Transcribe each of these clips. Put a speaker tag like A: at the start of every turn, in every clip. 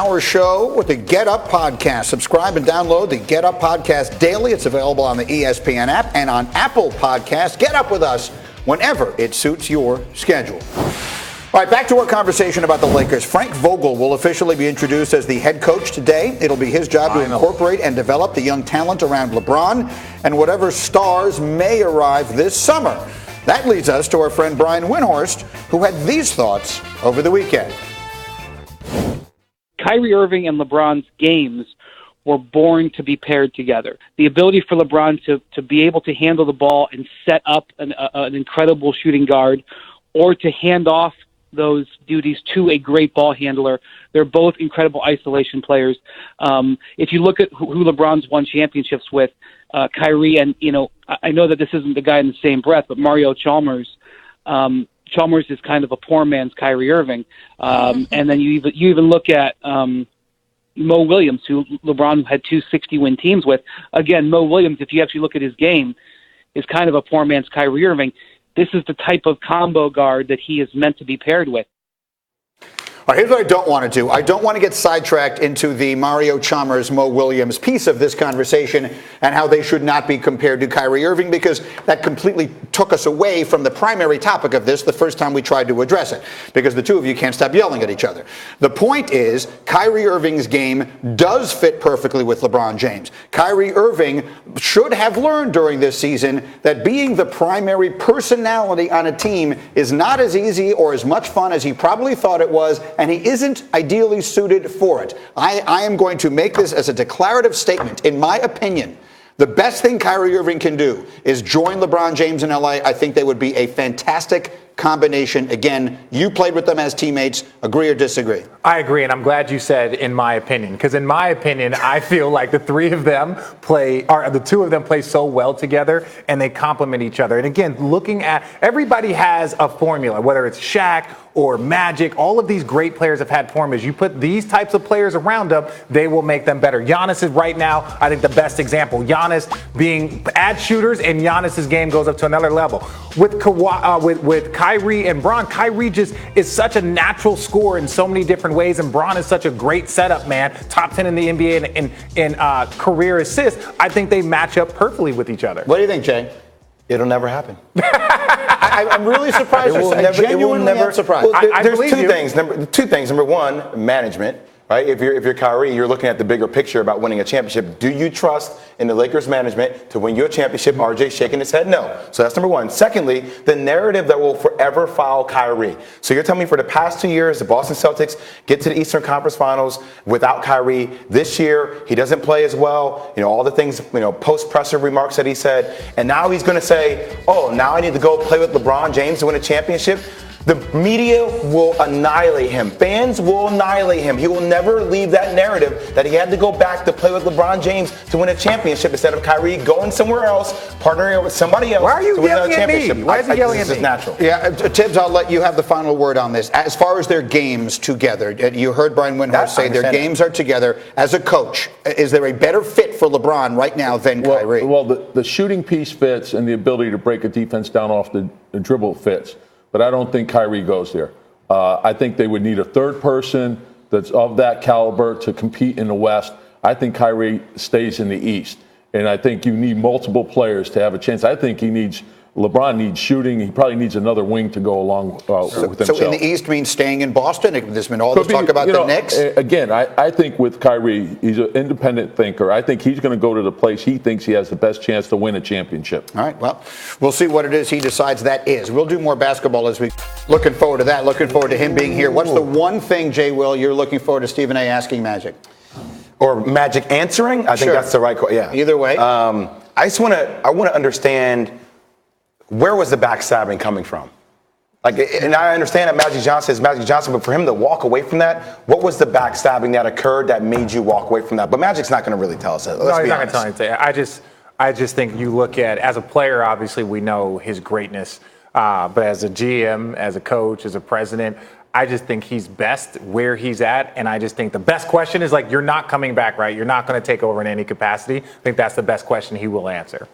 A: our show with the Get Up podcast. Subscribe and download the Get Up podcast daily. It's available on the ESPN app and on Apple Podcasts. Get up with us whenever it suits your schedule. All right, back to our conversation about the Lakers. Frank Vogel will officially be introduced as the head coach today. It'll be his job to incorporate and develop the young talent around LeBron and whatever stars may arrive this summer. That leads us to our friend Brian Windhorst, who had these thoughts over the weekend.
B: Kyrie Irving and LeBron's games were born to be paired together. The ability for LeBron to be able to handle the ball and set up an incredible shooting guard, or to hand off those duties to a great ball handler. They're both incredible isolation players. If you look at who LeBron's won championships with, Kyrie, and I know that this isn't the guy in the same breath, but Mario Chalmers. Chalmers is kind of a poor man's Kyrie Irving. And then you even look at Mo Williams, who LeBron had 2 60-win teams with. Again, Mo Williams, if you actually look at his game, is kind of a poor man's Kyrie Irving. This is the type of combo guard that he is meant to be paired with.
A: All right, here's what I don't want to do. I don't want to get sidetracked into the Mario Chalmers, Mo Williams piece of this conversation and how they should not be compared to Kyrie Irving, because that completely took us away from the primary topic of this the first time we tried to address it, because the two of you can't stop yelling at each other. The point is, Kyrie Irving's game does fit perfectly with LeBron James. Kyrie Irving should have learned during this season that being the primary personality on a team is not as easy or as much fun as he probably thought it was, and he isn't ideally suited for it. I am going to make this as a declarative statement. In my opinion, the best thing Kyrie Irving can do is join LeBron James in LA. I think they would be a fantastic combination. Again, you played with them as teammates. Agree or disagree?
C: I agree, and I'm glad you said in my opinion, because in my opinion, I feel like the two of them play so well together, and they complement each other. And again, looking at, everybody has a formula, whether it's Shaq or Magic. All of these great players have had formulas. You put these types of players around them, they will make them better. Giannis is right now, I think, the best example. Giannis add shooters, and Giannis's game goes up to another level. With Kyrie and Bron, Kyrie just is such a natural scorer in so many different ways, and Bron is such a great setup man, top 10 in the NBA in career assists. I think they match up perfectly with each other.
A: What do you think, Jay?
D: It'll never happen.
A: I'm really surprised.
D: It will never.
A: Surprised.
D: Well, there's two things. Number one, management. Right? If you're Kyrie, you're looking at the bigger picture about winning a championship. Do you trust in the Lakers management to win you a championship? RJ shaking his head no. So that's number one. Secondly, the narrative that will forever follow Kyrie. So you're telling me for the past 2 years, the Boston Celtics get to the Eastern Conference Finals without Kyrie. This year, he doesn't play as well. All the things, post-presser remarks that he said. And now he's going to say, oh, now I need to go play with LeBron James to win a championship. The media will annihilate him. Fans will annihilate him. He will never leave that narrative that he had to go back to play with LeBron James to win a championship instead of Kyrie going somewhere else, partnering with somebody else.
C: Why are you
D: to win
C: yelling
D: a championship.
C: at me? Why is he yelling at me?
D: This is natural.
A: Yeah, Tibbs, I'll let you have the final word on this. As far as their games together, you heard Brian Windhorst say their games are together. As a coach, is there a better fit for LeBron right now than Kyrie?
E: Well, the shooting piece fits, and the ability to break a defense down off the dribble fits. But I don't think Kyrie goes there. I think they would need a third person that's of that caliber to compete in the West. I think Kyrie stays in the East. And I think you need multiple players to have a chance. I think LeBron needs shooting. He probably needs another wing to go along with himself.
A: So in the East means staying in Boston? There's been all this talk about the Knicks?
E: Again, I think with Kyrie, he's an independent thinker. I think he's going to go to the place he thinks he has the best chance to win a championship.
A: All right, well, we'll see what it is he decides that is. We'll do more basketball as we looking forward to that, looking forward to him being here. What's the one thing, Jay Will, you're looking forward to Stephen A. asking Magic?
D: Or Magic answering? I think that's the right call. Yeah.
A: Either way.
D: I want to understand, where was the backstabbing coming from? And I understand that Magic Johnson is Magic Johnson, but for him to walk away from that, what was the backstabbing that occurred that made you walk away from that? But Magic's not going to really tell us that.
C: No, he's not going to tell anything. I just think you look at, as a player, obviously we know his greatness, but as a GM, as a coach, as a president, I just think he's best where he's at, and I just think the best question is, you're not coming back, right? You're not going to take over in any capacity. I think that's the best question he will answer.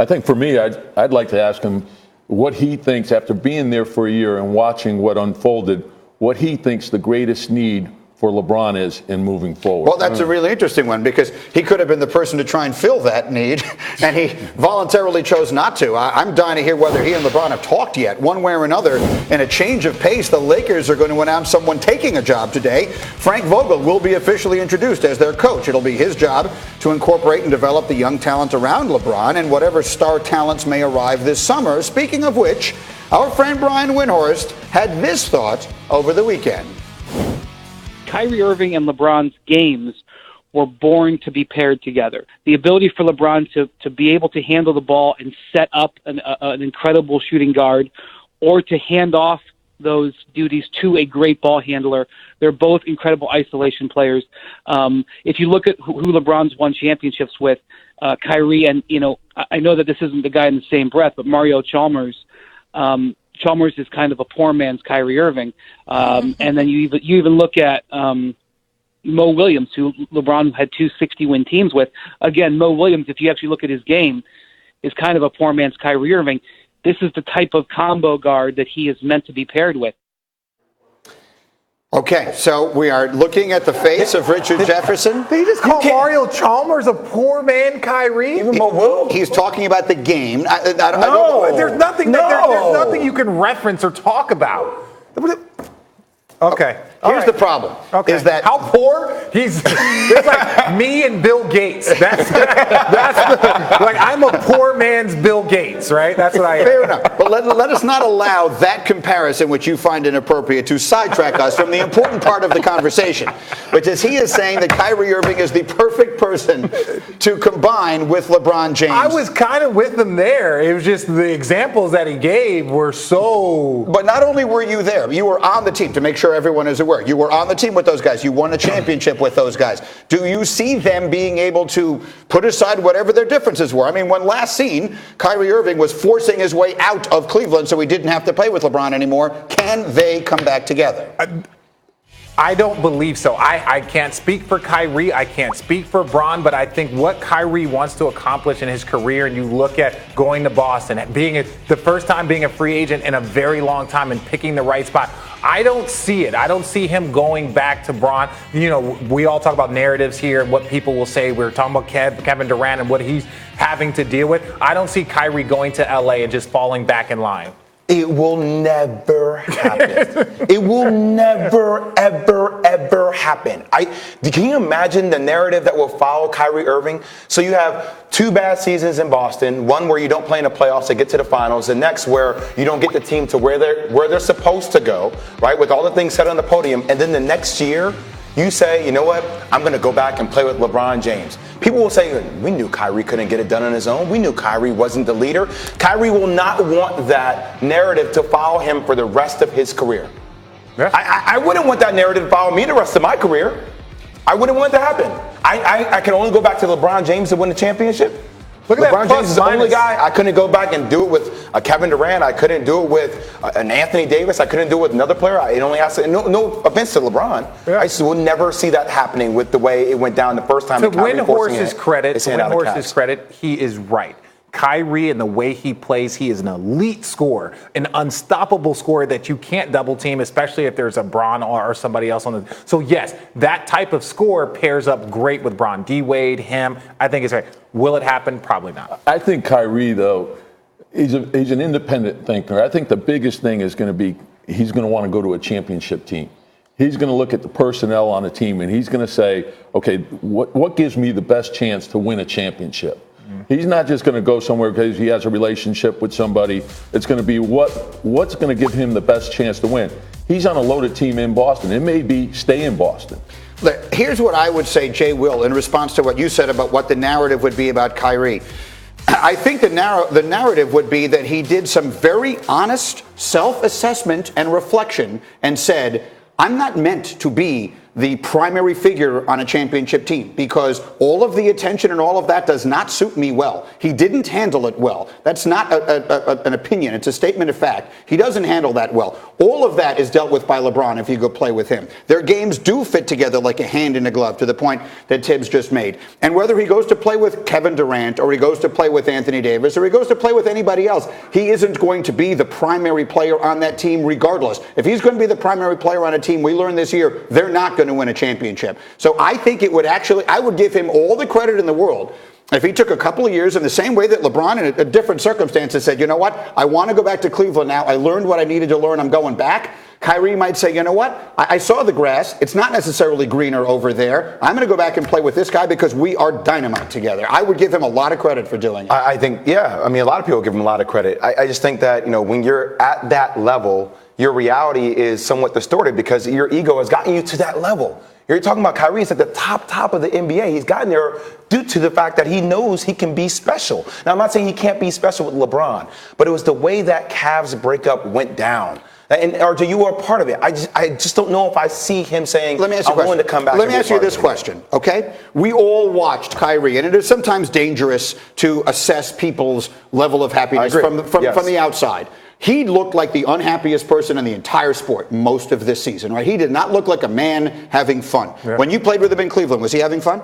E: I think for me, I'd like to ask him what he thinks, after being there for a year and watching what unfolded, what he thinks the greatest need for LeBron is in moving forward.
A: Well, that's a really interesting one because he could have been the person to try and fill that need, and he voluntarily chose not to. I'm dying to hear whether he and LeBron have talked yet. One way or another, in a change of pace, the Lakers are going to announce someone taking a job today. Frank Vogel will be officially introduced as their coach. It'll be his job to incorporate and develop the young talent around LeBron and whatever star talents may arrive this summer. Speaking of which, our friend Brian Windhorst had this thought over the weekend.
B: Kyrie Irving and LeBron's games were born to be paired together. The ability for LeBron to be able to handle the ball and set up an incredible shooting guard, or to hand off those duties to a great ball handler. They're both incredible isolation players. If you look at who LeBron's won championships with, Kyrie, and I know that this isn't the guy in the same breath, but Mario Chalmers. Chalmers is kind of a poor man's Kyrie Irving. And then you even look at Mo Williams, who LeBron had 2 60-win teams with. Again, Mo Williams, if you actually look at his game, is kind of a poor man's Kyrie Irving. This is the type of combo guard that he is meant to be paired with.
A: Okay, so we are looking at the face of Richard Jefferson.
C: Did he just call Mario Chalmers a poor man Kyrie?
D: Even Mo Will?
A: He's talking about the game. I don't
C: No, there's nothing. There's nothing you can reference or talk about. Okay.
A: Here's the problem.
C: Okay.
A: Is that
C: how poor? It's like me and Bill Gates. That's like I'm a poor man's Bill Gates, right? That's what I am.
A: Fair enough. But let us not allow that comparison, which you find inappropriate, to sidetrack us from the important part of the conversation, which is he is saying that Kyrie Irving is the perfect person to combine with LeBron James.
C: I was kind of with him there. It was just the examples that he gave were so.
A: But not only were you there, you were on the team, to make sure everyone is aware. You were on the team with those guys. You won a championship with those guys. Do you see them being able to put aside whatever their differences were? I mean, when last seen, Kyrie Irving was forcing his way out of Cleveland so he didn't have to play with LeBron anymore. Can they come back together?
C: I don't believe so. I can't speak for Kyrie. I can't speak for Bron, but I think what Kyrie wants to accomplish in his career, and you look at going to Boston, being the first time being a free agent in a very long time and picking the right spot, I don't see it. I don't see him going back to Bron. We all talk about narratives here and what people will say. We're talking about Kevin Durant and what he's having to deal with. I don't see Kyrie going to LA and just falling back in line.
D: It will never happen. It will never, ever, ever happen. Can you imagine the narrative that will follow Kyrie Irving? So you have 2 bad seasons in Boston, one where you don't play in the playoffs to get to the finals, the next where you don't get the team to where they're supposed to go, right, with all the things said on the podium, and then the next year you say, you know what, I'm going to go back and play with LeBron James. People will say, we knew Kyrie couldn't get it done on his own. We knew Kyrie wasn't the leader. Kyrie will not want that narrative to follow him for the rest of his career. Yeah. I wouldn't want that narrative to follow me the rest of my career. I wouldn't want it to happen. I can only go back to LeBron James to win the championship.
C: Look at
D: LeBron
C: that
D: James is the only guy. I couldn't go back and do it with Kevin Durant. I couldn't do it with an Anthony Davis. I couldn't do it with another player. It only has to. No offense to LeBron. Yeah. I just will never see that happening with the way it went down the first time.
C: To Windhorst's credit, he is right. Kyrie and the way he plays, he is an elite scorer, an unstoppable scorer that you can't double team, especially if there's a Bron or somebody else on the. So yes, that type of score pairs up great with Bron. D-Wade, him, I think it's right. Will it happen? Probably not.
E: I think Kyrie, though, he's an independent thinker. I think the biggest thing is going to be he's going to want to go to a championship team. He's going to look at the personnel on the team and he's going to say, okay, what gives me the best chance to win a championship? He's not just going to go somewhere because he has a relationship with somebody. It's going to be what's going to give him the best chance to win. He's on a loaded team in Boston. It may be stay in Boston.
A: Here's what I would say, Jay Will, in response to what you said about what the narrative would be about Kyrie. I think the narrative would be that he did some very honest self-assessment and reflection and said, I'm not meant to be the primary figure on a championship team because all of the attention and all of that does not suit me well. He didn't handle it well. That's not an opinion. It's a statement of fact. He doesn't handle that well. All of that is dealt with by LeBron if you go play with him. Their games do fit together like a hand in a glove to the point that Tibbs just made. And whether he goes to play with Kevin Durant or he goes to play with Anthony Davis or he goes to play with anybody else, he isn't going to be the primary player on that team regardless. If he's going to be the primary player on a team, we learned this year, they're not going going to win a championship. So I think it would actually, I would give him all the credit in the world if he took a couple of years in the same way that LeBron in a different circumstances said, you know what, I want to go back to Cleveland now. I learned what I needed to learn. I'm going back. Kyrie might say, you know what, I saw the grass. It's not necessarily greener over there. I'm going to go back and play with this guy because we are dynamite together. I would give him a lot of credit for doing it.
D: I think, yeah. I mean, a lot of people give him a lot of credit. I just think that, when you're at that level, your reality is somewhat distorted because your ego has gotten you to that level. You're talking about Kyrie. He's at the top of the NBA. He's gotten there due to the fact that he knows he can be special. Now, I'm not saying he can't be special with LeBron, but it was the way that Cavs breakup went down. And RJ, you were a part of it. I just don't know if I see him saying,
A: Let me ask you
D: I'm willing to come back.
A: Let me ask you this question, okay? We all watched Kyrie, and it is sometimes dangerous to assess people's level of happiness from the outside. He looked like the unhappiest person in the entire sport most of this season, right? He did not look like a man having fun. Yeah. When you played with him in Cleveland, was he having fun?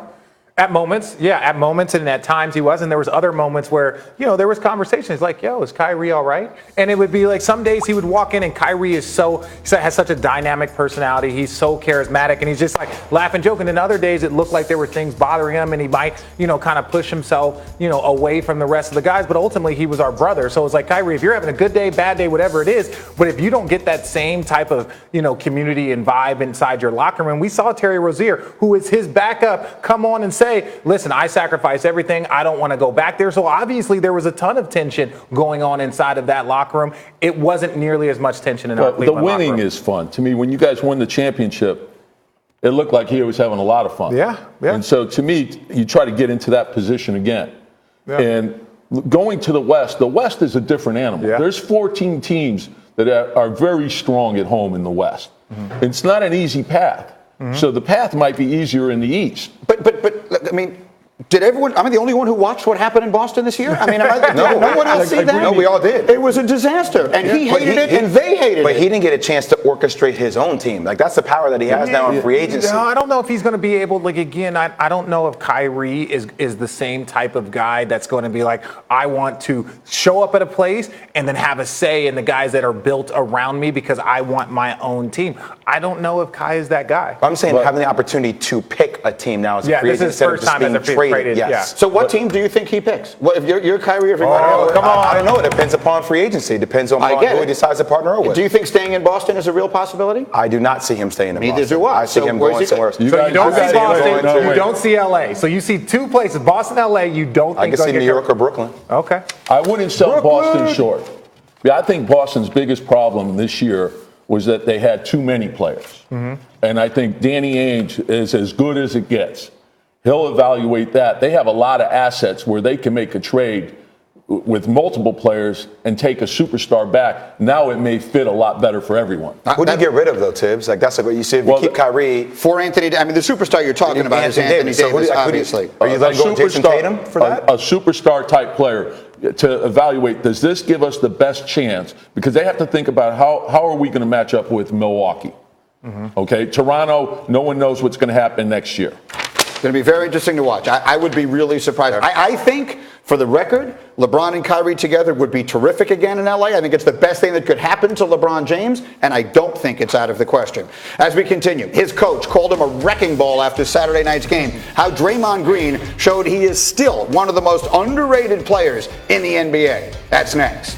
C: At moments, yeah, at moments, and at times he was, and there was other moments where, there was conversations like, yo, is Kyrie all right? And it would be like some days he would walk in and Kyrie has such a dynamic personality. He's so charismatic and he's just like laughing, joking. And other days it looked like there were things bothering him and he might, kind of push himself, away from the rest of the guys. But ultimately he was our brother. So it's like, Kyrie, if you're having a good day, bad day, whatever it is, but if you don't get that same type of, community and vibe inside your locker room, we saw Terry Rozier, who is his backup, come on and say, listen, I sacrificed everything. I don't want to go back there. So obviously there was a ton of tension going on inside of that locker room. It wasn't nearly as much tension in our Cleveland
E: the winning is fun. To me, when you guys won the championship, it looked like he was having a lot of fun.
C: Yeah.
E: And so to me, you try to get into that position again. Yeah. And going to the West is a different animal. Yeah. There's 14 teams that are very strong at home in the West. Mm-hmm. It's not an easy path. Mm-hmm. So the path might be easier in the East.
A: But I mean, did everyone? Am I the only one who watched what happened in Boston this year? I mean, no one else see that?
D: No, we all did.
A: It was a disaster, and he hated it, and they hated it.
D: But he didn't get a chance to orchestrate his own team. Like, that's the power that he has now in free agency.
C: No, I don't know if he's going to be able. Like, again, I don't know if Kyrie is the same type of guy that's going to be like, I want to show up at a place and then have a say in the guys that are built around me because I want my own team. I don't know if Kai is that guy.
D: I'm saying having the opportunity to pick a team now as a free agent instead of just being traded.
C: Yes.
D: Yeah.
A: So what team do you think he picks? Well, if you're Kyrie Irving,
D: come on. I don't know. It depends upon free agency. It depends on who he decides to partner with.
A: Do you think staying in Boston is a real possibility?
D: I do not see him staying in Boston.
A: Neither do I.
D: I see him going somewhere else.
C: So you don't see Boston, you don't see LA. So you see two places, Boston, LA, you don't think
D: I can see New York or Brooklyn.
C: Okay.
E: I wouldn't sell Boston short. Yeah, I think Boston's biggest problem this year was that they had too many players. Mm-hmm. And I think Danny Ainge is as good as it gets. He'll evaluate that. They have a lot of assets where they can make a trade with multiple players and take a superstar back. Now it may fit a lot better for everyone.
D: Who do you get rid of, though, Tibbs? Like, that's what you see. If you keep Kyrie.
A: For Anthony, I mean, the superstar you're talking about is Anthony Davis, obviously.
D: Are you letting go Jason Tatum for that?
E: A superstar type player to evaluate, does this give us the best chance? Because they have to think about how are we going to match up with Milwaukee? Mm-hmm. Okay, Toronto, no one knows what's going to happen next year.
A: Going to be very interesting to watch. I would be really surprised. I think, for the record, LeBron and Kyrie together would be terrific again in LA. I think it's the best thing that could happen to LeBron James, and I don't think it's out of the question. As we continue, his coach called him a wrecking ball after Saturday night's game. How Draymond Green showed he is still one of the most underrated players in the NBA. That's next.